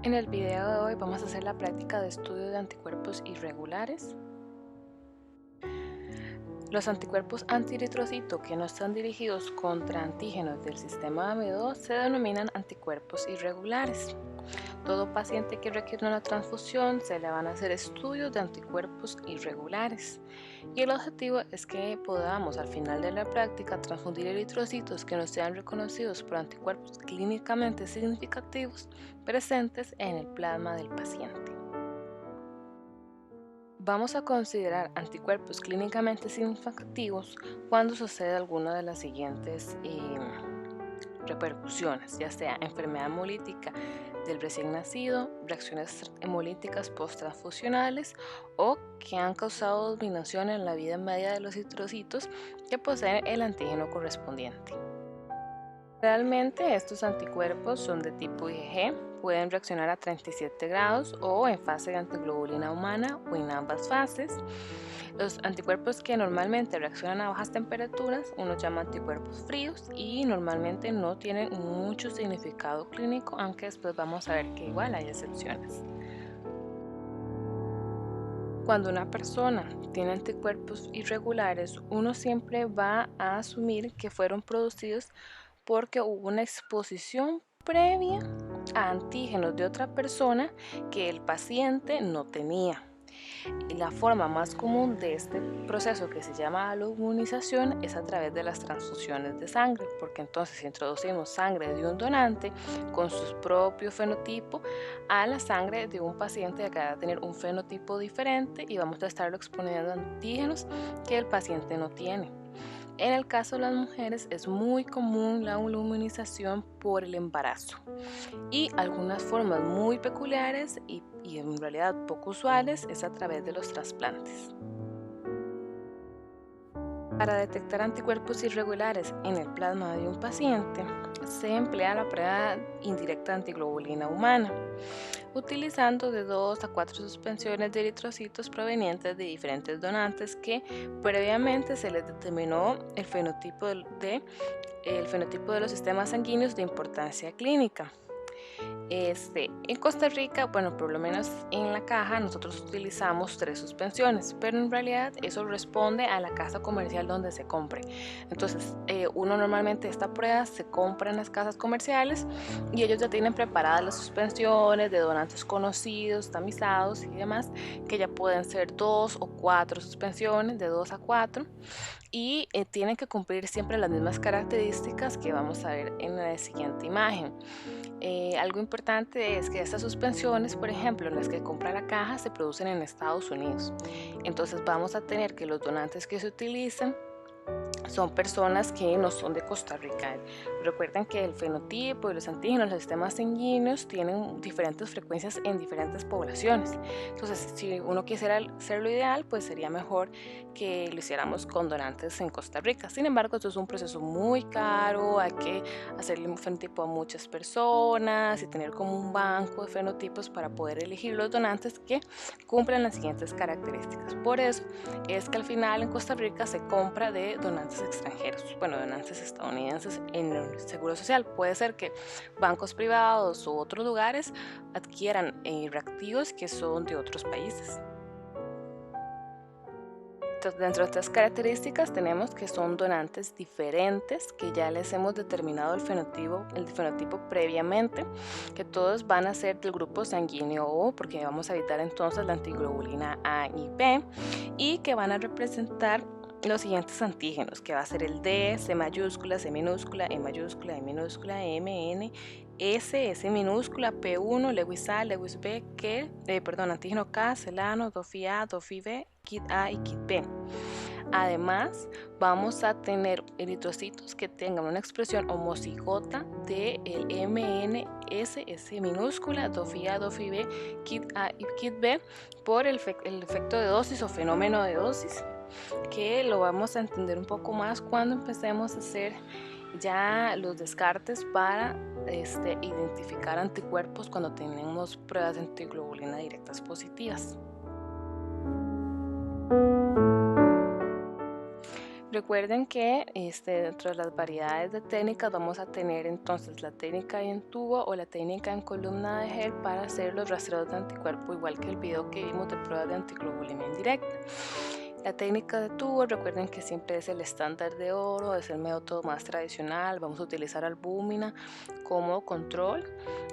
En el video de hoy vamos a hacer la práctica de estudio de anticuerpos irregulares. Los anticuerpos antieritrocito que no están dirigidos contra antígenos del sistema AME2 se denominan anticuerpos irregulares. Todo paciente que requiere una transfusión se le van a hacer estudios de anticuerpos irregulares y el objetivo es que podamos al final de la práctica transfundir eritrocitos que no sean reconocidos por anticuerpos clínicamente significativos presentes en el plasma del paciente. Vamos a considerar anticuerpos clínicamente significativos cuando sucede alguna de las siguientes repercusiones, ya sea enfermedad hemolítica del recién nacido, reacciones hemolíticas posttransfusionales o que han causado dominación en la vida media de los eritrocitos que poseen el antígeno correspondiente. Realmente estos anticuerpos son de tipo IgG, pueden reaccionar a 37 grados o en fase de antiglobulina humana o en ambas fases. Los anticuerpos que normalmente reaccionan a bajas temperaturas uno llama anticuerpos fríos y normalmente no tienen mucho significado clínico, aunque después vamos a ver que igual hay excepciones. Cuando una persona tiene anticuerpos irregulares, uno siempre va a asumir que fueron producidos porque hubo una exposición previa a antígenos de otra persona que el paciente no tenía. Y la forma más común de este proceso, que se llama aloinmunización, es a través de las transfusiones de sangre, porque entonces introducimos sangre de un donante con su propio fenotipo a la sangre de un paciente que va a tener un fenotipo diferente y vamos a estarlo exponiendo a antígenos que el paciente no tiene. En el caso de las mujeres es muy común la inmunización por el embarazo y algunas formas muy peculiares y en realidad poco usuales es a través de los trasplantes. Para detectar anticuerpos irregulares en el plasma de un paciente se emplea la prueba indirecta de antiglobulina humana, utilizando de 2 a 4 suspensiones de eritrocitos provenientes de diferentes donantes que previamente se les determinó el fenotipo de los sistemas sanguíneos de importancia clínica. En Costa Rica, bueno, por lo menos en la caja nosotros utilizamos 3 suspensiones, pero en realidad eso responde a la casa comercial donde se compre. Entonces, uno normalmente esta prueba se compra en las casas comerciales y ellos ya tienen preparadas las suspensiones de donantes conocidos, tamizados y demás, que ya pueden ser 2 o 4 suspensiones, de 2 a 4 y tienen que cumplir siempre las mismas características que vamos a ver en la siguiente imagen. Algo importante es que estas suspensiones, por ejemplo, en las que compra la caja, se producen en Estados Unidos. Entonces vamos a tener que los donantes que se utilizan son personas que no son de Costa Rica. Recuerden que el fenotipo y los antígenos, los sistemas sanguíneos tienen diferentes frecuencias en diferentes poblaciones. Entonces, si uno quisiera ser lo ideal, pues sería mejor que lo hiciéramos con donantes en Costa Rica. Sin embargo, esto es un proceso muy caro, hay que hacerle un fenotipo a muchas personas y tener como un banco de fenotipos para poder elegir los donantes que cumplen las siguientes características. Por eso es que al final en Costa Rica se compra de donantes extranjeros, bueno, donantes estadounidenses en el Seguro Social. Puede ser que bancos privados u otros lugares adquieran reactivos que son de otros países. Entonces, dentro de estas características tenemos que son donantes diferentes, que ya les hemos determinado el fenotipo previamente, que todos van a ser del grupo sanguíneo O, porque vamos a evitar entonces la antiglobulina A y B, y que van a representar los siguientes antígenos, que va a ser el D, C mayúscula, C minúscula, E mayúscula, E minúscula, M, N, S minúscula, P1, Lewis A, Lewis B, antígeno K, celano, DOFI A, DOFI B, KIT A y KIT B. Además, vamos a tener eritrocitos que tengan una expresión homocigota del MNS, S minúscula, DOFI A, DOFI B, KIT A y KIT B por el efecto de dosis o fenómeno de dosis, que lo vamos a entender un poco más cuando empecemos a hacer ya los descartes para identificar anticuerpos cuando tenemos pruebas de antiglobulina directas positivas. Recuerden que dentro de las variedades de técnicas vamos a tener entonces la técnica en tubo o la técnica en columna de gel para hacer los rastreos de anticuerpo, igual que el video que vimos de pruebas de antiglobulina indirecta. La técnica de tubo, recuerden que siempre es el estándar de oro, es el método más tradicional. Vamos a utilizar albúmina como control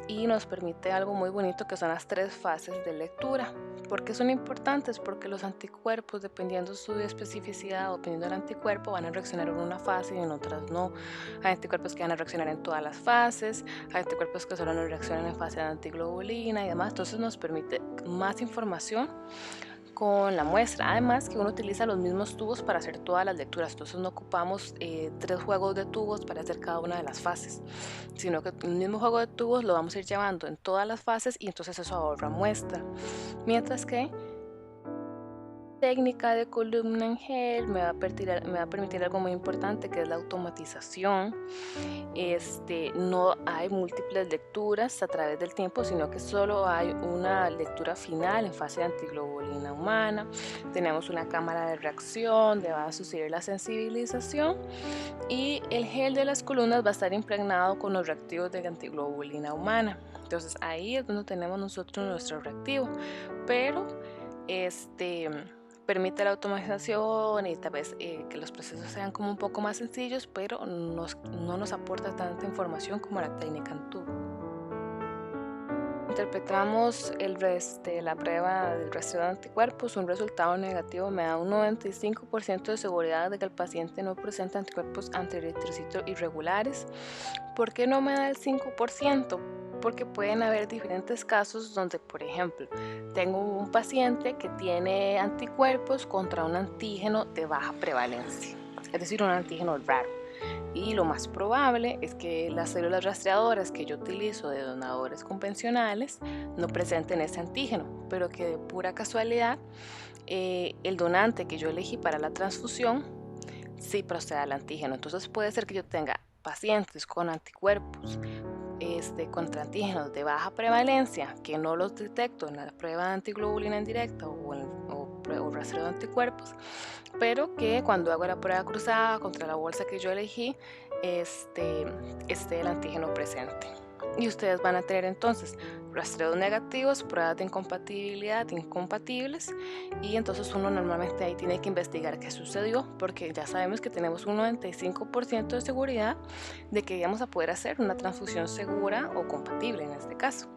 y nos permite algo muy bonito que son las 3 fases de lectura. ¿Por qué son importantes? Porque los anticuerpos, dependiendo su especificidad o dependiendo del anticuerpo, van a reaccionar en una fase y en otras no. Hay anticuerpos que van a reaccionar en todas las fases, hay anticuerpos que solo no reaccionan en fase de antiglobulina y demás. Entonces nos permite más información con la muestra. Además que uno utiliza los mismos tubos para hacer todas las lecturas, entonces no ocupamos 3 juegos de tubos para hacer cada una de las fases, sino que el mismo juego de tubos lo vamos a ir llevando en todas las fases y entonces eso ahorra muestra. Mientras que técnica de columna en gel me va a permitir algo muy importante, que es la automatización. No hay múltiples lecturas a través del tiempo, sino que solo hay una lectura final en fase de antiglobulina humana. Tenemos una cámara de reacción, de va a suceder la sensibilización y el gel de las columnas va a estar impregnado con los reactivos de antiglobulina humana. Entonces ahí es donde tenemos nosotros nuestro reactivo, pero permite la automatización y tal vez que los procesos sean como un poco más sencillos, pero no nos aporta tanta información como la técnica en tubo. Interpretamos la prueba del rastreo de anticuerpos. Un resultado negativo me da un 95% de seguridad de que el paciente no presenta anticuerpos antieritrocitos irregulares. ¿Por qué no me da el 5%? Porque pueden haber diferentes casos donde, por ejemplo, tengo un paciente que tiene anticuerpos contra un antígeno de baja prevalencia, es decir, un antígeno raro. Y lo más probable es que las células rastreadoras que yo utilizo de donadores convencionales no presenten ese antígeno, pero que de pura casualidad el donante que yo elegí para la transfusión sí procede al antígeno. Entonces puede ser que yo tenga pacientes con anticuerpos contra antígenos de baja prevalencia que no los detecto en la prueba de antiglobulina indirecta o rastreo de anticuerpos, pero que cuando hago la prueba cruzada contra la bolsa que yo elegí esté el antígeno presente. Y ustedes van a tener entonces rastreos negativos, pruebas de incompatibilidad incompatibles, y entonces uno normalmente ahí tiene que investigar qué sucedió, porque ya sabemos que tenemos un 95% de seguridad de que íbamos a poder hacer una transfusión segura o compatible en este caso.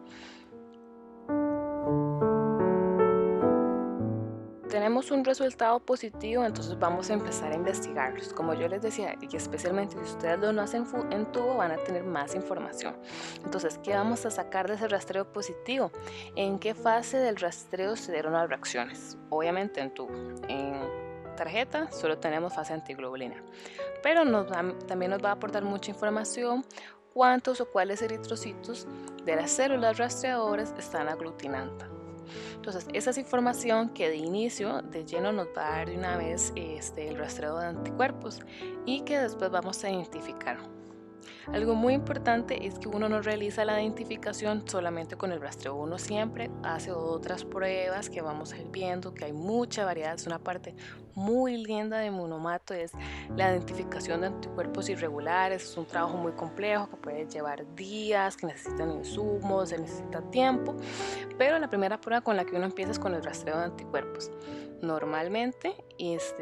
Tenemos un resultado positivo, entonces vamos a empezar a investigarlos. Como yo les decía, y especialmente si ustedes lo hacen en tubo, van a tener más información. Entonces, ¿qué vamos a sacar de ese rastreo positivo? ¿En qué fase del rastreo se dieron las reacciones? Obviamente en tubo. En tarjeta solo tenemos fase antiglobulina, pero también nos va a aportar mucha información cuántos o cuáles eritrocitos de las células rastreadoras están aglutinando. Entonces, esa es información que de inicio, de lleno, nos va a dar de una vez el rastreo de anticuerpos y que después vamos a identificar. Algo muy importante es que uno no realiza la identificación solamente con el rastreo, uno siempre hace otras pruebas que vamos a ir viendo, que hay mucha variedad. Es una parte muy linda de Immunomato, es la identificación de anticuerpos irregulares. Es un trabajo muy complejo que puede llevar días, que necesitan insumos, se necesita tiempo, pero la primera prueba con la que uno empieza es con el rastreo de anticuerpos. Normalmente,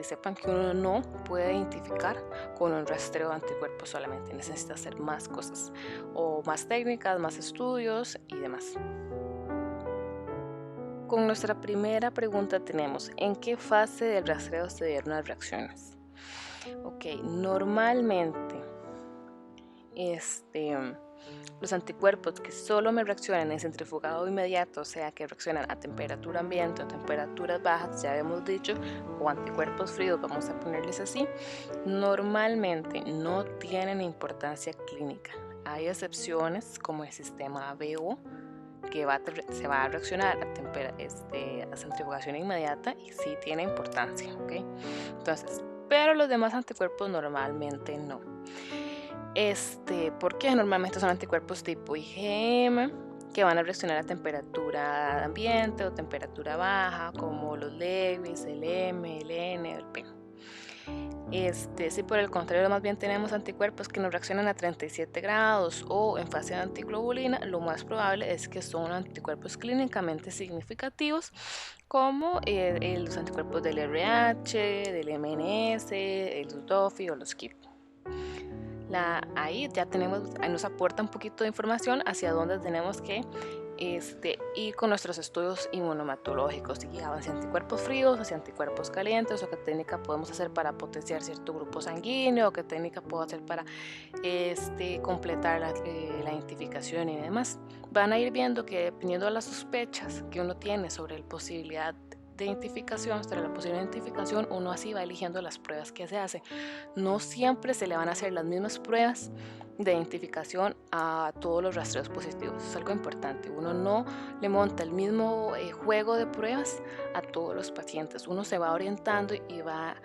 sepan que uno no puede identificar con un rastreo de anticuerpos solamente, necesita hacer más cosas o más técnicas, más estudios y demás. Con nuestra primera pregunta tenemos: ¿en qué fase del rastreo se dieron las reacciones? Ok, normalmente los anticuerpos que solo me reaccionan en centrifugado inmediato, o sea que reaccionan a temperatura ambiente o temperaturas bajas, ya hemos dicho, o anticuerpos fríos, vamos a ponerles así, normalmente no tienen importancia clínica. Hay excepciones como el sistema ABO, que se va a reaccionar a centrifugación inmediata y sí tiene importancia, ¿ok? Entonces, pero los demás anticuerpos normalmente no. Porque normalmente son anticuerpos tipo IgM que van a reaccionar a temperatura ambiente o temperatura baja, como los Lewis, el M, el N, el P. Si por el contrario más bien tenemos anticuerpos que no reaccionan a 37 grados o en fase de antiglobulina, lo más probable es que son anticuerpos clínicamente significativos como los anticuerpos del RH, del MNS, el DOFI o los KIP. Ahí ya nos aporta un poquito de información hacia dónde tenemos que ir con nuestros estudios inmunomatológicos, si hacia anticuerpos fríos, hacia anticuerpos calientes, o qué técnica podemos hacer para potenciar cierto grupo sanguíneo, o qué técnica puedo hacer para completar la identificación y demás. Van a ir viendo que dependiendo de las sospechas que uno tiene sobre la posibilidad de identificación, uno así va eligiendo las pruebas que se hacen. No siempre se le van a hacer las mismas pruebas de identificación a todos los rastreos positivos. Es algo importante. Uno no le monta el mismo juego de pruebas a todos los pacientes. Uno se va orientando y va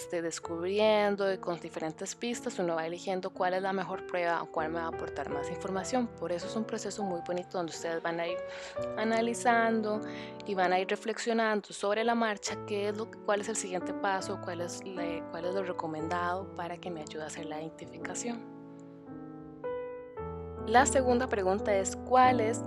descubriendo, y con diferentes pistas uno va eligiendo cuál es la mejor prueba o cuál me va a aportar más información. Por eso es un proceso muy bonito donde ustedes van a ir analizando y van a ir reflexionando sobre la marcha cuál es el siguiente paso, cuál es lo recomendado para que me ayude a hacer la identificación. La segunda pregunta es ¿cuáles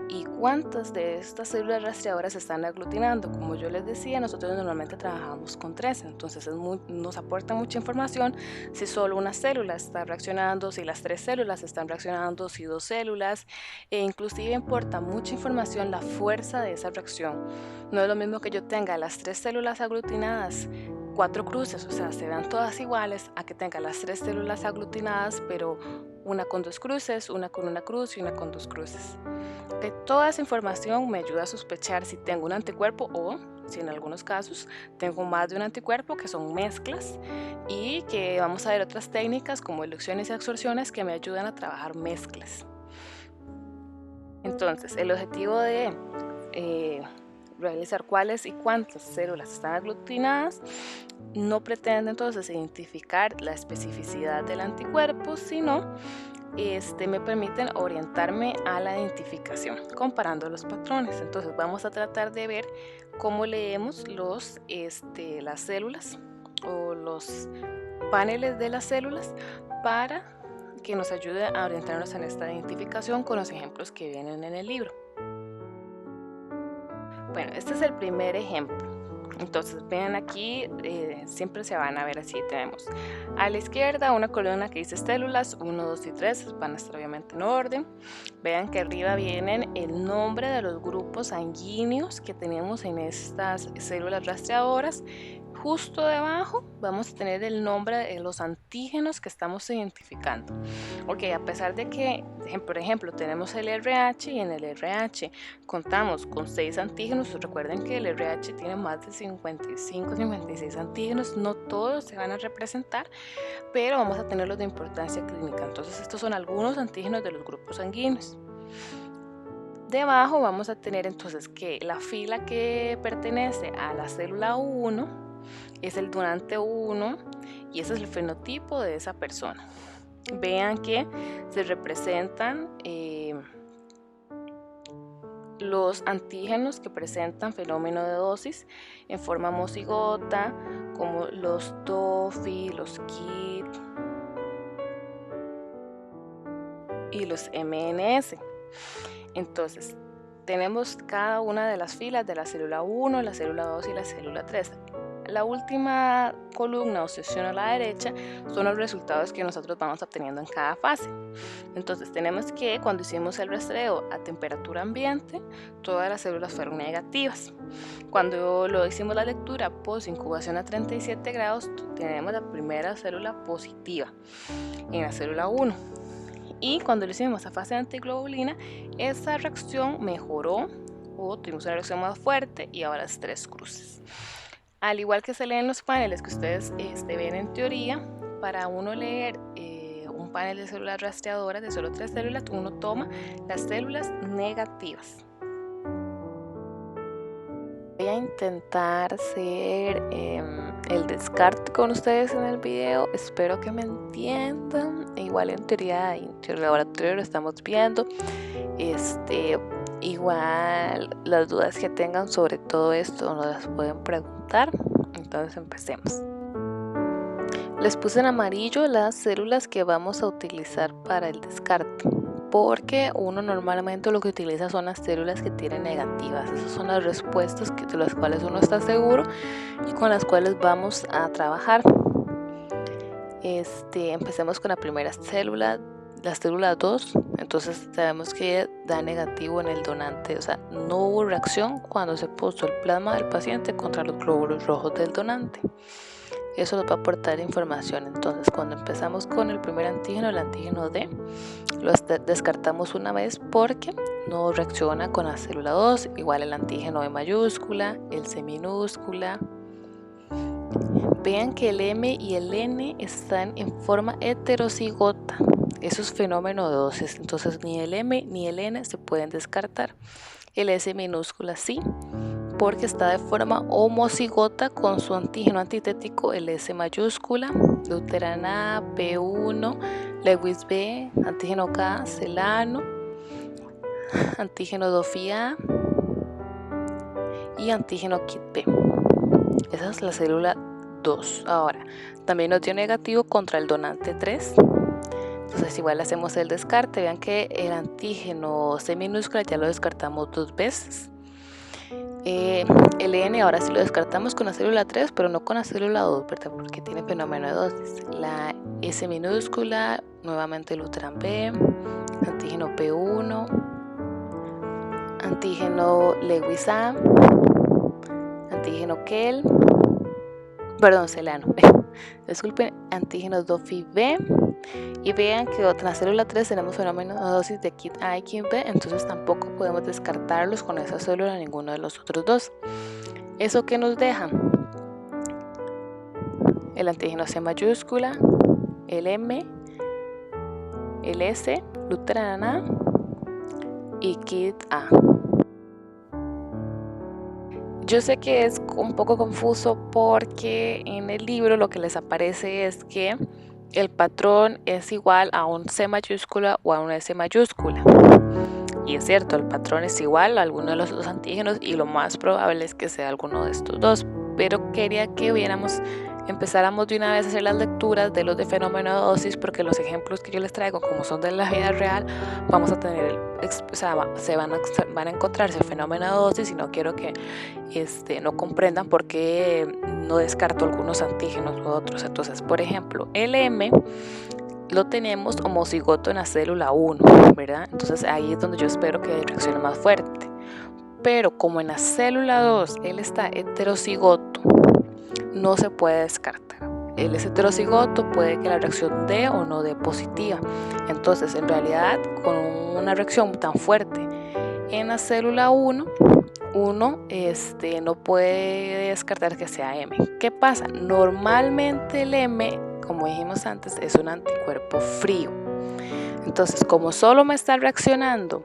y cuántas de estas células rastreadoras se están aglutinando? Como yo les decía, nosotros normalmente trabajamos con 3, entonces nos aporta mucha información si solo una célula está reaccionando, si las 3 células están reaccionando, si 2 células, e inclusive importa mucha información la fuerza de esa reacción. No es lo mismo que yo tenga las 3 células aglutinadas, 4 cruces, o sea, se vean todas iguales, a que tenga las 3 células aglutinadas, pero una con 2 cruces, una con una cruz y una con 2 cruces. Toda esa información me ayuda a sospechar si tengo un anticuerpo o, si en algunos casos, tengo más de un anticuerpo, que son mezclas, y que vamos a ver otras técnicas como elecciones y absorciones que me ayudan a trabajar mezclas. Entonces, el objetivo de realizar cuáles y cuántas células están aglutinadas no pretende entonces identificar la especificidad del anticuerpo, sino me permiten orientarme a la identificación comparando los patrones. Entonces vamos a tratar de ver cómo leemos las células o los paneles de las células para que nos ayude a orientarnos en esta identificación con los ejemplos que vienen en el libro. Bueno, este es el primer ejemplo. Entonces, vean aquí, siempre se van a ver así. Tenemos a la izquierda una columna que dice células 1, 2 y 3, van a estar obviamente en orden. Vean que arriba vienen el nombre de los grupos sanguíneos que tenemos en estas células rastreadoras. Justo debajo vamos a tener el nombre de los antígenos que estamos identificando. Ok, a pesar de que, por ejemplo, tenemos el RH y en el RH contamos con 6 antígenos, recuerden que el RH tiene más de 55, 56 antígenos, no todos se van a representar, pero vamos a tenerlos de importancia clínica. Entonces, estos son algunos antígenos de los grupos sanguíneos. Debajo vamos a tener entonces que la fila que pertenece a la célula 1 es el donante 1 y ese es el fenotipo de esa persona. Vean que se representan los antígenos que presentan fenómeno de dosis en forma homocigota, como los DOFI, los KIT y los MNS. Entonces, tenemos cada una de las filas de la célula 1, la célula 2 y la célula 3. La última columna o sección a la derecha son los resultados que nosotros vamos obteniendo en cada fase. Entonces tenemos que cuando hicimos el rastreo a temperatura ambiente, todas las células fueron negativas. Cuando lo hicimos la lectura post incubación a 37 grados, tenemos la primera célula positiva en la célula 1. Y cuando lo hicimos a fase de antiglobulina, esa reacción mejoró o tuvimos una reacción más fuerte y ahora es 3 cruces. Al igual que se leen los paneles que ustedes ven en teoría, para uno leer un panel de células rastreadoras de solo 3 células, uno toma las células negativas. Voy a intentar hacer el descarte con ustedes en el video, espero que me entiendan. Igual en teoría y en laboratorio lo estamos viendo. Igual las dudas que tengan sobre todo esto nos las pueden preguntar. Entonces empecemos. Les puse en amarillo las células que vamos a utilizar para el descarte, porque uno normalmente lo que utiliza son las células que tienen negativas. Esas son las respuestas de las cuales uno está seguro y con las cuales vamos a trabajar. Empecemos con la primera célula, la célula 2. Entonces sabemos que da negativo en el donante, o sea, no hubo reacción cuando se puso el plasma del paciente contra los glóbulos rojos del donante. Eso nos va a aportar información. Entonces, cuando empezamos con el primer antígeno, el antígeno D, lo descartamos una vez porque no reacciona con la célula 2. Igual el antígeno E mayúscula, el C minúscula. Vean que el M y el N están en forma heterocigota. Eso es fenómeno de dosis. Entonces, ni el M ni el N se pueden descartar. El S minúscula sí, porque está de forma homocigota con su antígeno antitético, el S mayúscula, Luteran-A, P1, Lewis B, antígeno K, Celano, antígeno Dophi-A y antígeno KIT B. Esa es la célula 2. Ahora, también nos dio negativo contra el donante 3. Entonces igual hacemos el descarte. Vean que el antígeno C minúscula ya lo descartamos 2 veces. El N ahora sí lo descartamos con la célula 3, pero no con la célula 2, ¿verdad? Porque tiene fenómeno de dosis. La S minúscula, nuevamente Luteran B, antígeno P1, antígeno Lewis A, antígeno Kell, perdón, Celano, disculpen, antígeno Dophi B. Y vean que en la célula 3 tenemos fenómeno de dosis de KIT A y KIT B, entonces tampoco podemos descartarlos con esa célula ninguno de los otros dos. ¿Eso qué nos deja? El antígeno C mayúscula, el M, el S, Luteran A y KIT A. Yo sé que es un poco confuso porque en el libro lo que les aparece es que el patrón es igual a un C mayúscula o a un S mayúscula. Y es cierto, el patrón es igual a alguno de los dos antígenos y lo más probable es que sea alguno de estos dos. Pero quería que empezáramos de una vez a hacer las lecturas de los de fenómeno de dosis, porque los ejemplos que yo les traigo, como son de la vida real, vamos a tener, van a encontrarse el fenómeno de dosis y no quiero que no comprendan por qué no descarto algunos antígenos u otros. Entonces, por ejemplo, el M lo tenemos homocigoto en la célula 1, ¿verdad? Entonces ahí es donde yo espero que reaccione más fuerte. Pero como en la célula 2 él está heterocigoto, no se puede descartar. Él es heterocigoto, puede que la reacción dé o no dé positiva. Entonces, en realidad, con una reacción tan fuerte en la célula 1, uno no puede descartar que sea M. ¿Qué pasa? Normalmente el M, como dijimos antes, es un anticuerpo frío. Entonces, como solo me está reaccionando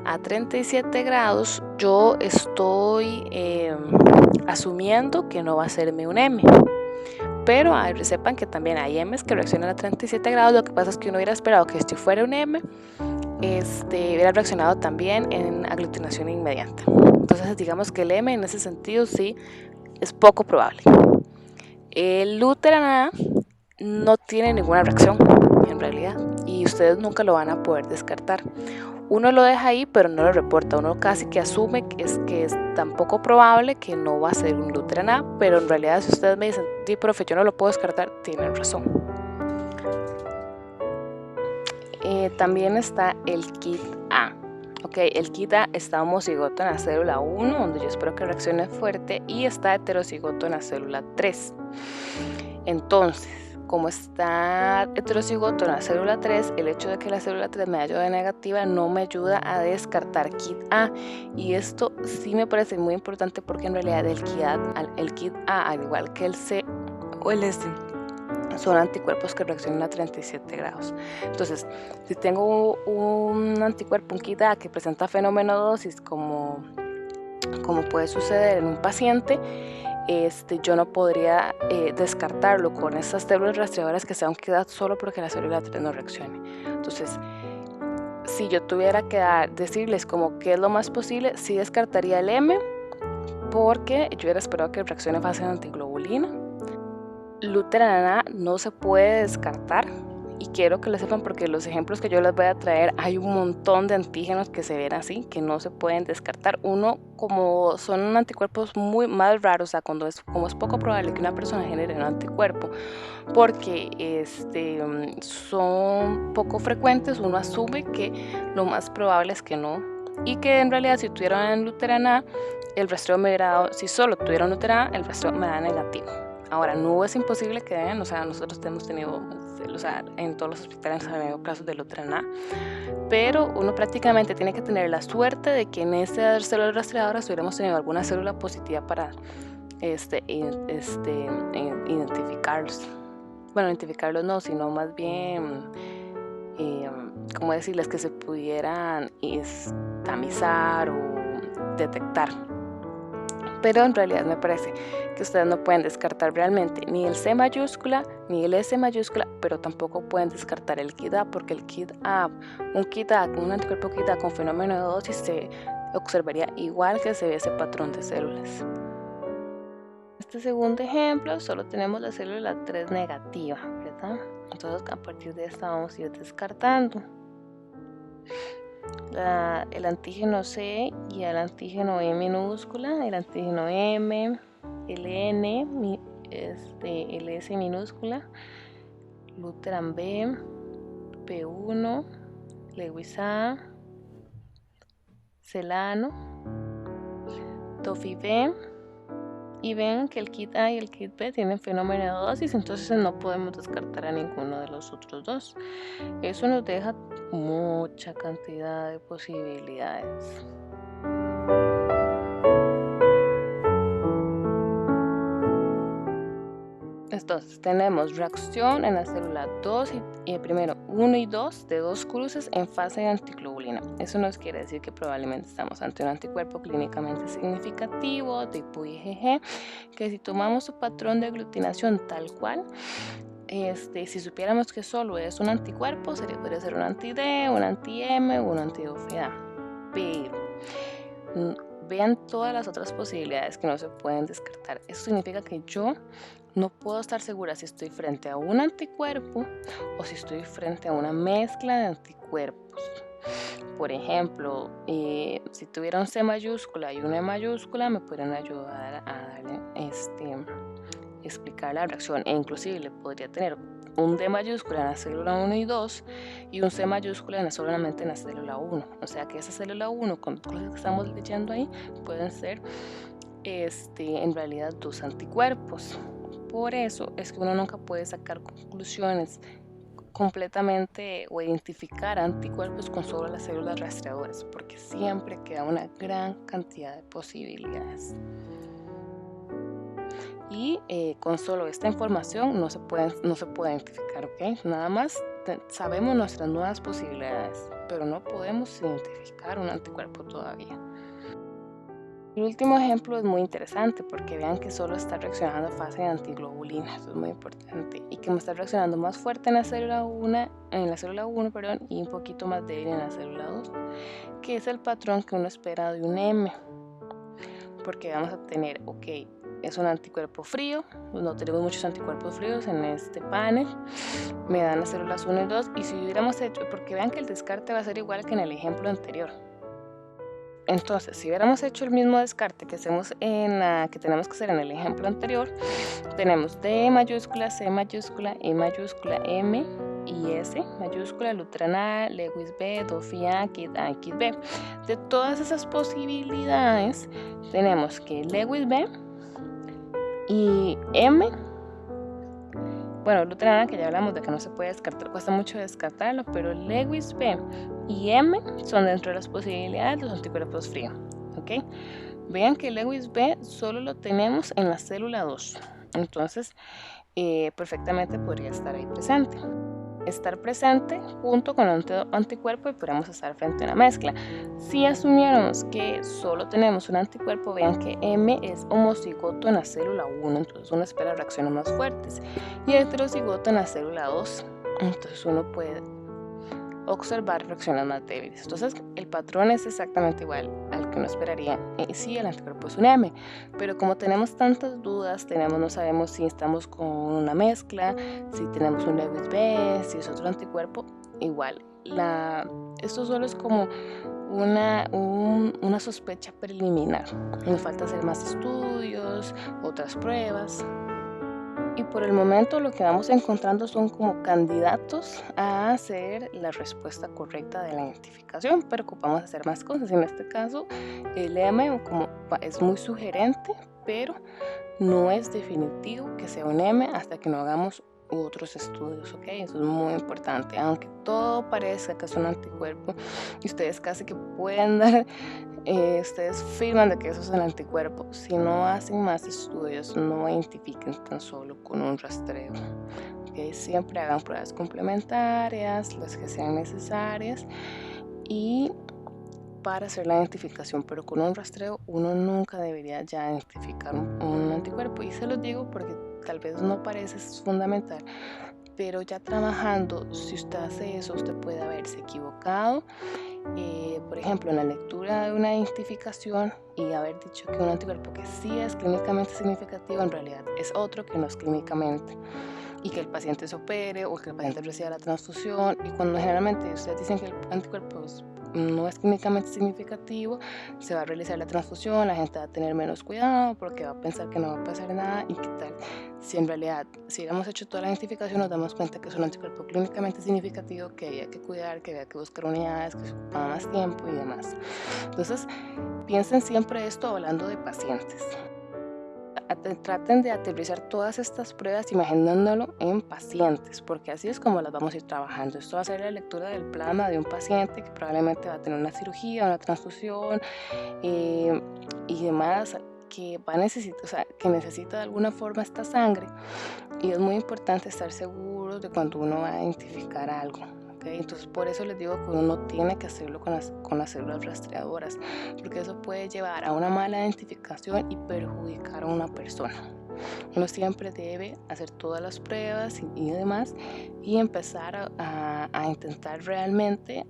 a 37 grados, yo estoy asumiendo que no va a serme un M. Pero sepan que también hay M's que reaccionan a 37 grados. Lo que pasa es que uno hubiera esperado que esto fuera un M, hubiera reaccionado también en aglutinación inmediata. Entonces digamos que el M en ese sentido sí es poco probable. El Luteran A no tiene ninguna reacción en realidad y ustedes nunca lo van a poder descartar. Uno lo deja ahí pero no lo reporta, uno casi que asume que es tan poco probable que no va a ser un Luteran A, pero en realidad si ustedes me dicen, sí, profe, yo no lo puedo descartar, tienen razón. También está el KIT A. El KIT A está homocigoto en la célula 1, donde yo espero que reaccione fuerte, y está heterocigoto en la célula 3. Entonces, como está heterocigoto en la célula 3, el hecho de que la célula 3 me haya de negativa no me ayuda a descartar KIT A. Y esto sí me parece muy importante porque en realidad el KIT A, al igual que el C o el S, son anticuerpos que reaccionan a 37 grados. Entonces, si tengo un anticuerpo, un KIT A, que presenta fenómeno de dosis, como puede suceder en un paciente, yo no podría descartarlo con esas células rastreadoras que sean KIT A solo porque la célula 3 no reaccione. Entonces, si yo tuviera que decirles como qué es lo más posible, sí descartaría el M, porque yo hubiera esperado que reaccione fase en antiglobulina. Luteran A no se puede descartar, y quiero que lo sepan porque los ejemplos que yo les voy a traer hay un montón de antígenos que se ven así, que no se pueden descartar. Uno, como son anticuerpos muy más raros, o sea, como es poco probable que una persona genere un anticuerpo, porque son poco frecuentes, uno asume que lo más probable es que no, y que en realidad si tuvieran Luteran A, el rastreo me hubiera dado, si solo tuvieran Luteran A, el rastreo me da negativo. Ahora, no es imposible que den, o sea, nosotros hemos tenido, o sea, en todos los hospitales han habido casos de Luteran A, pero uno prácticamente tiene que tener la suerte de que en esa célula rastreadora hubiéramos tenido alguna célula positiva para identificarlos. Bueno, identificarlos no, sino más bien, ¿cómo decirles? Que se pudieran tamizar o detectar. Pero en realidad me parece que ustedes no pueden descartar realmente ni el C mayúscula ni el S mayúscula, pero tampoco pueden descartar el KIT A, porque el KIT A, un anticuerpo KIT A con fenómeno de dosis se observaría igual que se ve ese patrón de células. Este segundo ejemplo solo tenemos la célula 3 negativa, ¿verdad? Entonces a partir de esta vamos a ir descartando el antígeno C y el antígeno E minúscula, el antígeno M, el N, el S minúscula, Luteran B, P1, Lewis A, Celano, Tofi B, y ven que el KIT A y el KIT B tienen fenómeno de dosis, entonces no podemos descartar a ninguno de los otros dos. Eso nos deja mucha cantidad de posibilidades. Entonces tenemos reacción en la célula 2 y primero 1 y 2 de dos cruces en fase de antiglobulina. Eso nos quiere decir que probablemente estamos ante un anticuerpo clínicamente significativo tipo IgG, que si tomamos su patrón de aglutinación tal cual, si supiéramos que solo es un anticuerpo, podría ser un anti-D, un anti-M o un anti-Dofi-A. Pero vean todas las otras posibilidades que no se pueden descartar. Eso significa que yo no puedo estar segura si estoy frente a un anticuerpo o si estoy frente a una mezcla de anticuerpos. Por ejemplo, si tuviera un C mayúscula y una E mayúscula, me podrían ayudar a darle, explicar la reacción, e inclusive le podría tener un D mayúscula en la célula 1 y 2 y un C mayúscula solamente en la célula 1. O sea que esa célula 1 con todas las que estamos leyendo ahí pueden ser en realidad dos anticuerpos. Por eso es que uno nunca puede sacar conclusiones completamente o identificar anticuerpos con solo las células rastreadoras, porque siempre queda una gran cantidad de posibilidades. Y con solo esta información no se puede identificar, ¿ok? Nada más sabemos nuestras nuevas posibilidades, pero no podemos identificar un anticuerpo todavía. El último ejemplo es muy interesante porque vean que solo está reaccionando a fase de antiglobulina, eso es muy importante, y que me está reaccionando más fuerte en la célula 1, y un poquito más débil en la célula 2, que es el patrón que uno espera de un M, porque vamos a tener, es un anticuerpo frío, no tenemos muchos anticuerpos fríos en este panel, me dan las células 1 y 2, y si hubiéramos hecho, porque vean que el descarte va a ser igual que en el ejemplo anterior. Entonces, si hubiéramos hecho el mismo descarte que hacemos que tenemos que hacer en el ejemplo anterior, tenemos D mayúscula, C mayúscula, E mayúscula, M y S mayúscula, Luteran A, Lewis B, Dofi-A, KIT A y KIT B. De todas esas posibilidades, tenemos que Lewis B y M, bueno, Luteran A, que ya hablamos de que no se puede descartar, cuesta mucho descartarlo, pero Lewis B y M son dentro de las posibilidades de los anticuerpos fríos, ¿ok? Vean que Lewis B solo lo tenemos en la célula 2, entonces perfectamente podría estar ahí presente. Estar presente junto con el anticuerpo y podríamos estar frente a una mezcla. Si asumiéramos que solo tenemos un anticuerpo, vean que M es homocigoto en la célula 1, entonces uno espera reacciones más fuertes, y heterocigoto en la célula 2, entonces uno puede observar reacciones más débiles. Entonces el patrón es exactamente igual al que porque uno esperaría, sí, el anticuerpo es un M, pero como tenemos tantas dudas, no sabemos si estamos con una mezcla, si tenemos un Lewis B, si es otro anticuerpo, igual. Esto solo es como una sospecha preliminar. Nos falta hacer más estudios, otras pruebas. Y por el momento lo que vamos encontrando son como candidatos a hacer la respuesta correcta de la identificación, pero ocupamos hacer más cosas. En este caso, el M es muy sugerente, pero no es definitivo que sea un M hasta que no hagamos otros estudios, ¿ok? Eso es muy importante. Aunque todo parezca que es un anticuerpo y ustedes casi que pueden dar, ustedes firman de que eso es el anticuerpo, si no hacen más estudios, no identifiquen tan solo con un rastreo, ¿ok? Siempre hagan pruebas complementarias, las que sean necesarias, y para hacer la identificación, pero con un rastreo uno nunca debería ya identificar un anticuerpo. Y se los digo porque tal vez no parece fundamental, pero ya trabajando, si usted hace eso, usted puede haberse equivocado, por ejemplo, en la lectura de una identificación y haber dicho que un anticuerpo que sí es clínicamente significativo, en realidad es otro que no es clínicamente, y que el paciente se opere o que el paciente reciba la transfusión. Y cuando generalmente ustedes dicen que el anticuerpo no es clínicamente significativo, se va a realizar la transfusión, la gente va a tener menos cuidado porque va a pensar que no va a pasar nada. Y qué tal si en realidad, si hubiéramos hecho toda la identificación, nos damos cuenta que es un anticuerpo clínicamente significativo, que había que cuidar, que había que buscar unidades, que se ocupaba más tiempo y demás. Entonces, piensen siempre esto hablando de pacientes. Traten de aterrizar todas estas pruebas imaginándolo en pacientes, porque así es como las vamos a ir trabajando. Esto va a ser la lectura del plasma de un paciente que probablemente va a tener una cirugía, una transfusión y demás, que va a necesitar, o sea, que necesita de alguna forma esta sangre, y es muy importante estar seguros de cuando uno va a identificar algo. ¿Okay? Entonces por eso les digo que uno tiene que hacerlo con las células rastreadoras, porque eso puede llevar a una mala identificación y perjudicar a una persona. Uno siempre debe hacer todas las pruebas y demás, y empezar a intentar realmente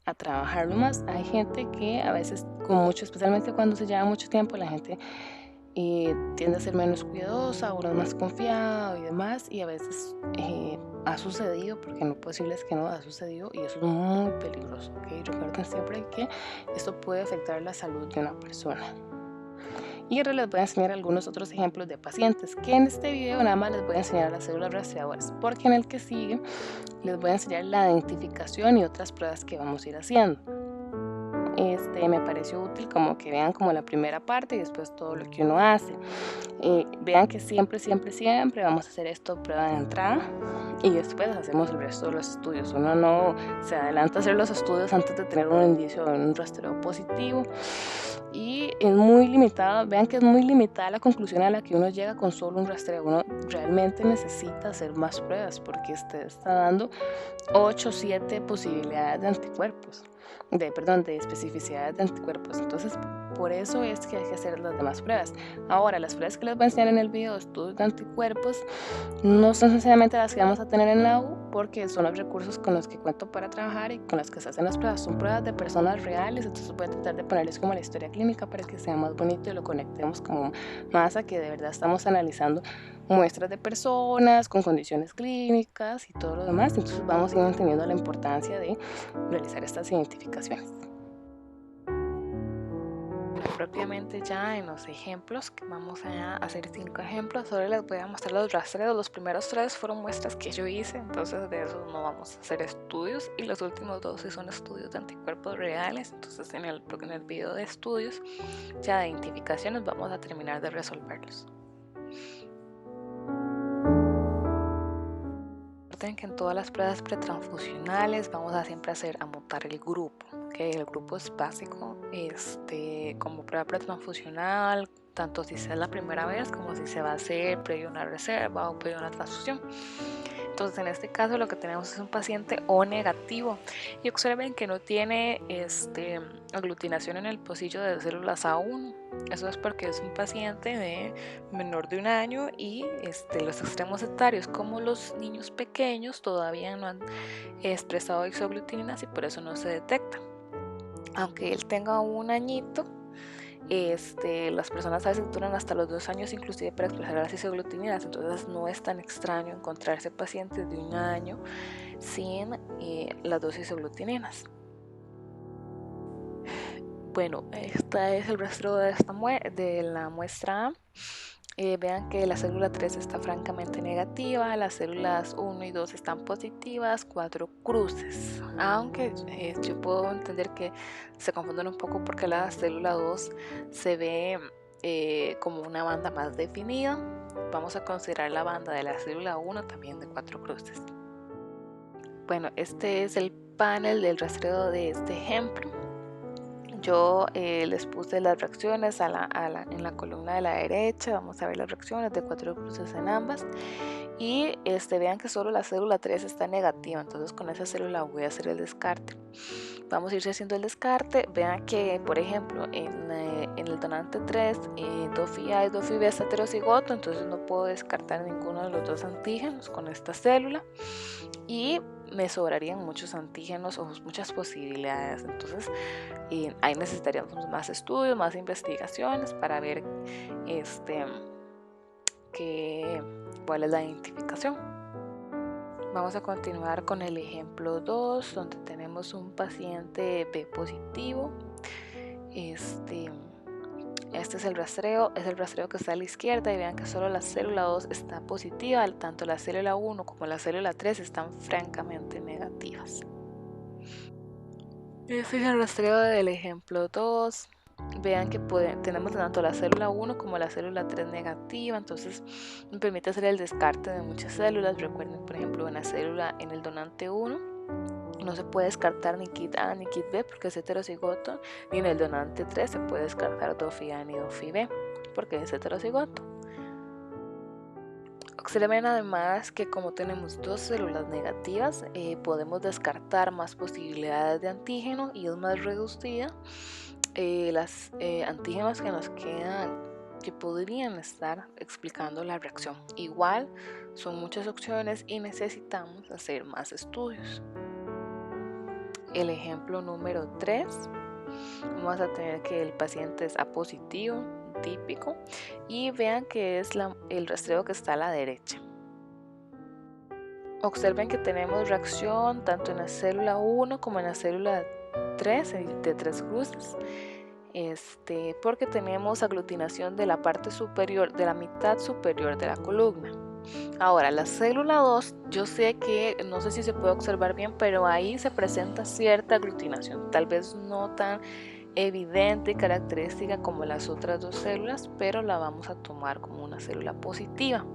a trabajarlo más. Hay gente que a veces, especialmente cuando se lleva mucho tiempo, la gente tiende a ser menos cuidadosa, uno es más confiado y demás, y a veces ha sucedido, porque no posible es que no ha sucedido, y eso es muy peligroso, ¿ok? Recuerden siempre que esto puede afectar la salud de una persona. Y ahora les voy a enseñar algunos otros ejemplos de pacientes, que en este video nada más les voy a enseñar las células rastreadoras, porque en el que sigue les voy a enseñar la identificación y otras pruebas que vamos a ir haciendo. Me pareció útil como que vean como la primera parte y después todo lo que uno hace. Vean que siempre vamos a hacer esto prueba de entrada y después hacemos el resto de los estudios. Uno no se adelanta a hacer los estudios antes de tener un indicio de un rastreo positivo, y es muy limitada. Vean que es muy limitada la conclusión a la que uno llega con solo un rastreo. Uno realmente necesita hacer más pruebas porque usted está dando 8 o 7 posibilidades de anticuerpos, de especificidades de anticuerpos. Entonces, por eso es que hay que hacer las demás pruebas. Ahora, las pruebas que les voy a enseñar en el video de estudios de anticuerpos no son sencillamente las que vamos a tener en la U, porque son los recursos con los que cuento para trabajar y con las que se hacen las pruebas. Son pruebas de personas reales, entonces voy a tratar de ponerles como la historia clínica para que sea más bonito y lo conectemos como más a que de verdad estamos analizando muestras de personas con condiciones clínicas y todo lo demás. Entonces vamos a ir entendiendo la importancia de realizar estas identificaciones. Propiamente ya en los ejemplos, que vamos a hacer 5 ejemplos, ahora les voy a mostrar los rastreos. Los primeros 3 fueron muestras que yo hice, entonces de esos no vamos a hacer estudios, y los últimos 2 sí son estudios de anticuerpos reales. Entonces en el video de estudios ya de identificaciones vamos a terminar de resolverlos. Recuerden que en todas las pruebas pretransfusionales vamos a siempre mutar el grupo, que el grupo es básico como prueba pretransfusional, tanto si es la primera vez como si se va a hacer previo a una reserva o previo a una transfusión. Entonces en este caso lo que tenemos es un paciente O negativo, y observen que no tiene aglutinación en el pocillo de células A1. Eso es porque es un paciente de menor de 1 año y los extremos etarios, como los niños pequeños, todavía no han expresado isoglutininas y por eso no se detecta. Aunque él tenga un añito, las personas a veces duran hasta los 2 años inclusive para expresar las isoglutininas, entonces no es tan extraño encontrarse pacientes de 1 año sin las 2 isoglutininas. Bueno, este es el rastreo de la muestra A. Vean que la célula 3 está francamente negativa, las células 1 y 2 están positivas, 4 cruces. Aunque yo puedo entender que se confunden un poco porque la célula 2 se ve como una banda más definida. Vamos a considerar la banda de la célula 1 también de 4 cruces. Bueno, este es el panel del rastreo de este ejemplo. Yo les puse las reacciones en la columna de la derecha. Vamos a ver las reacciones de 4 cruces en ambas. Y vean que solo la célula 3 está negativa, entonces con esa célula voy a hacer el descarte. Vamos a ir haciendo el descarte. Vean que, por ejemplo, en el donante 3, DOFI-A y DOFI-B está heterocigoto, entonces no puedo descartar ninguno de los 2 antígenos con esta célula. Y me sobrarían muchos antígenos o muchas posibilidades, entonces ahí necesitaríamos más estudios, más investigaciones para ver cuál es la identificación. Vamos a continuar con el ejemplo 2, donde tenemos un paciente B positivo. Este es el rastreo que está a la izquierda y vean que solo la célula 2 está positiva, tanto la célula 1 como la célula 3 están francamente negativas. Este es el rastreo del ejemplo 2. Vean que tenemos tanto la célula 1 como la célula 3 negativa, entonces me permite hacer el descarte de muchas células. Recuerden, por ejemplo, en el donante 1 no se puede descartar ni kit A ni kit B porque es heterocigoto, ni en el donante 3 se puede descartar DOFI-A ni DOFI-B porque es heterocigoto. Observen además que como tenemos 2 células negativas, podemos descartar más posibilidades de antígeno y es más reducida las antígenos que nos quedan, que podrían estar explicando la reacción. Igual son muchas opciones y necesitamos hacer más estudios. El ejemplo número 3, vamos a tener que el paciente es A positivo, típico, y vean que es el rastreo que está a la derecha. Observen que tenemos reacción tanto en la célula 1 como en la célula 3, de 3 cruces, porque tenemos aglutinación de la parte superior, de la mitad superior de la columna. Ahora, la célula 2, yo sé que, no sé si se puede observar bien, pero ahí se presenta cierta aglutinación, tal vez no tan evidente y característica como las otras 2 células, pero la vamos a tomar como una célula positiva.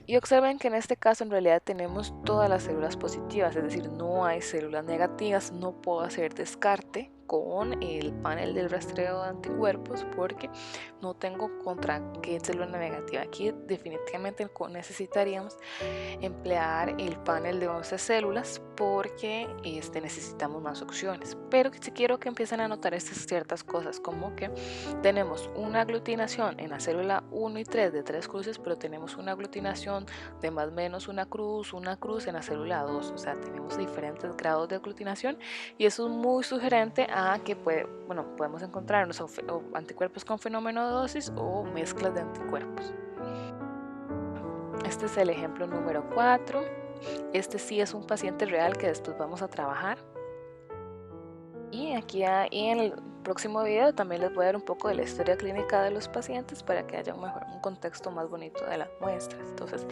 Y observen que en este caso en realidad tenemos todas las células positivas, es decir, no hay células negativas. No puedo hacer descarte con el panel del rastreo de anticuerpos porque no tengo contra qué célula negativa. Aquí definitivamente necesitaríamos emplear el panel de 11 células porque necesitamos más opciones. Pero si quiero que empiecen a notar estas ciertas cosas, como que tenemos una aglutinación en la célula 1 y 3 de 3 cruces, pero tenemos una aglutinación de más o menos una cruz en la célula 2, o sea, tenemos diferentes grados de aglutinación y eso es muy sugerente a que podemos encontrarnos anticuerpos con fenómeno de dosis o mezclas de anticuerpos. Este es el ejemplo número 4. Este sí es un paciente real que después vamos a trabajar. Y aquí en el próximo video también les voy a dar un poco de la historia clínica de los pacientes para que haya un contexto más bonito de las muestras. Entonces,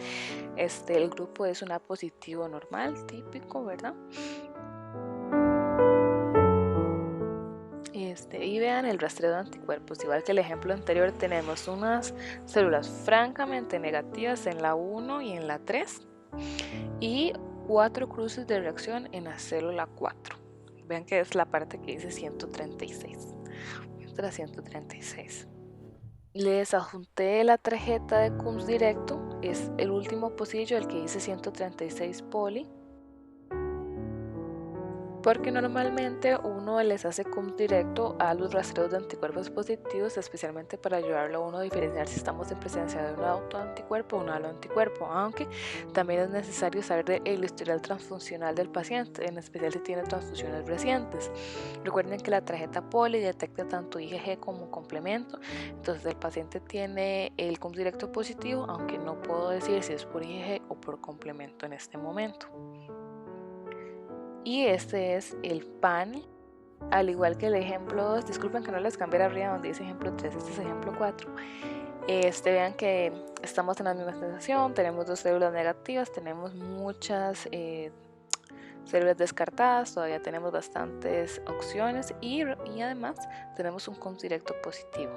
el grupo es un A positivo normal, típico, ¿verdad? Y vean el rastreo de anticuerpos. Igual que el ejemplo anterior, tenemos unas células francamente negativas en la 1 y en la 3 y 4 cruces de reacción en la célula 4. Vean que es la parte que dice 136. Muestra 136. Les adjunté la tarjeta de CUMS directo. Es el último pocillo, el que dice 136 poli. porque normalmente uno les hace CUM directo a los rastreos de anticuerpos positivos, especialmente para ayudarlo a uno a diferenciar si estamos en presencia de un autoanticuerpo o un haloanticuerpo, aunque también es necesario saber el historial transfuncional del paciente, en especial si tiene transfusiones recientes. Recuerden que la tarjeta POLI detecta tanto IgG como complemento, entonces el paciente tiene el CUM directo positivo, aunque no puedo decir si es por IgG o por complemento en este momento. Y este es el panel, al igual que el ejemplo 2, disculpen que no les cambié arriba donde dice ejemplo 3, este es ejemplo 4. Vean que estamos en la misma sensación, tenemos 2 células negativas, tenemos muchas células descartadas, todavía tenemos bastantes opciones y además tenemos un CUM directo positivo.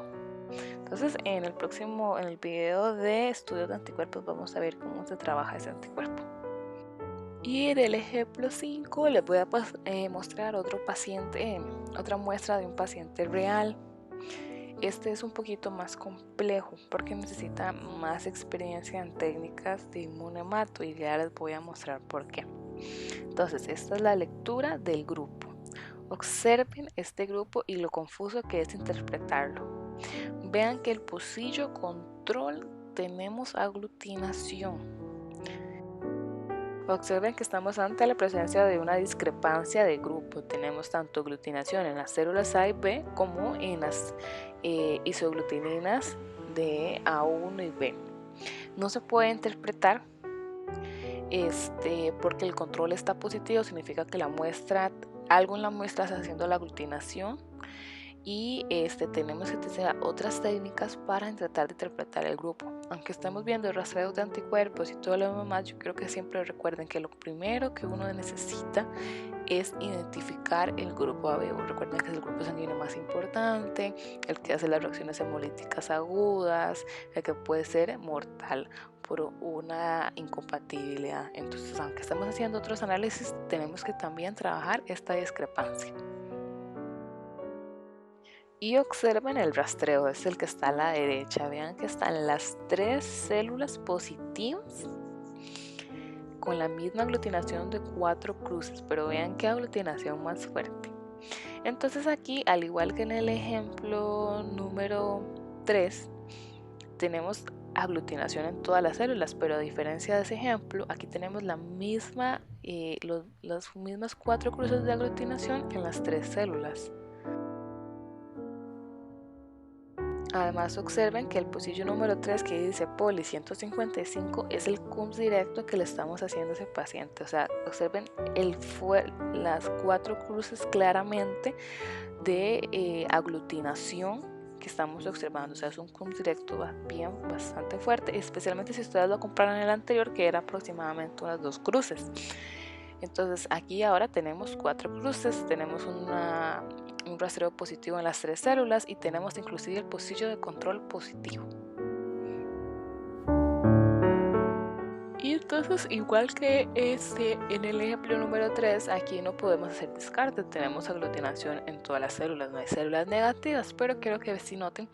Entonces en el video de estudios de anticuerpos vamos a ver cómo se trabaja ese anticuerpo. Y en el ejemplo 5 les voy a mostrar otra muestra de un paciente real. Este es un poquito más complejo porque necesita más experiencia en técnicas de inmunemato y ya les voy a mostrar por qué. Entonces, esta es la lectura del grupo. Observen este grupo y lo confuso que es interpretarlo. Vean que el pocillo control tenemos aglutinación. Observen que estamos ante la presencia de una discrepancia de grupo. Tenemos tanto aglutinación en las células A y B como en las isoglutininas de A1 y B. No se puede interpretar porque el control está positivo, significa que algo en la muestra está haciendo la aglutinación y tenemos que utilizar otras técnicas para tratar de interpretar el grupo. Aunque estamos viendo el rastreo de anticuerpos y todo lo demás, yo creo que siempre recuerden que lo primero que uno necesita es identificar el grupo AB. Recuerden que es el grupo sanguíneo más importante, el que hace las reacciones hemolíticas agudas, el que puede ser mortal por una incompatibilidad. Entonces, aunque estamos haciendo otros análisis, tenemos que también trabajar esta discrepancia. Y observen el rastreo, es el que está a la derecha. Vean que están las 3 células positivas con la misma aglutinación de 4 cruces, pero vean qué aglutinación más fuerte. Entonces aquí, al igual que en el ejemplo número 3, tenemos aglutinación en todas las células, pero a diferencia de ese ejemplo, aquí tenemos las mismas 4 cruces de aglutinación en las 3 células. Además, observen que el pocillo número 3 que dice poli 155 es el CUM directo que le estamos haciendo a ese paciente. O sea, observen las 4 cruces claramente de aglutinación que estamos observando. O sea, es un CUM directo bastante fuerte, especialmente si ustedes lo comparan en el anterior, que era aproximadamente unas 2 cruces. Entonces aquí ahora tenemos 4 cruces, tenemos un rastreo positivo en las 3 células y tenemos inclusive el pocillo de control positivo. Y entonces, igual que en el ejemplo número 3, aquí no podemos hacer descarte, tenemos aglutinación en todas las células, no hay células negativas, pero quiero que sí noten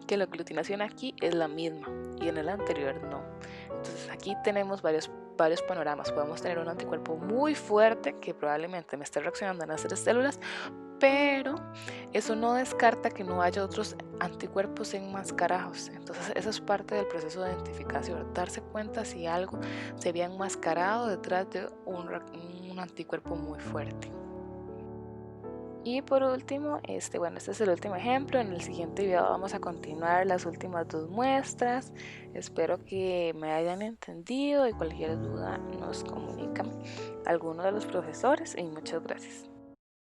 que la aglutinación aquí es la misma y en el anterior no. Entonces aquí tenemos varios panoramas. Podemos tener un anticuerpo muy fuerte que probablemente me esté reaccionando en las 3 células, pero eso no descarta que no haya otros anticuerpos enmascarados. Entonces eso es parte del proceso de identificación, darse cuenta si algo se había enmascarado detrás de un anticuerpo muy fuerte. Y por último, este es el último ejemplo. En el siguiente video vamos a continuar las últimas 2 muestras. Espero que me hayan entendido y cualquier duda nos comunican alguno de los profesores y muchas gracias.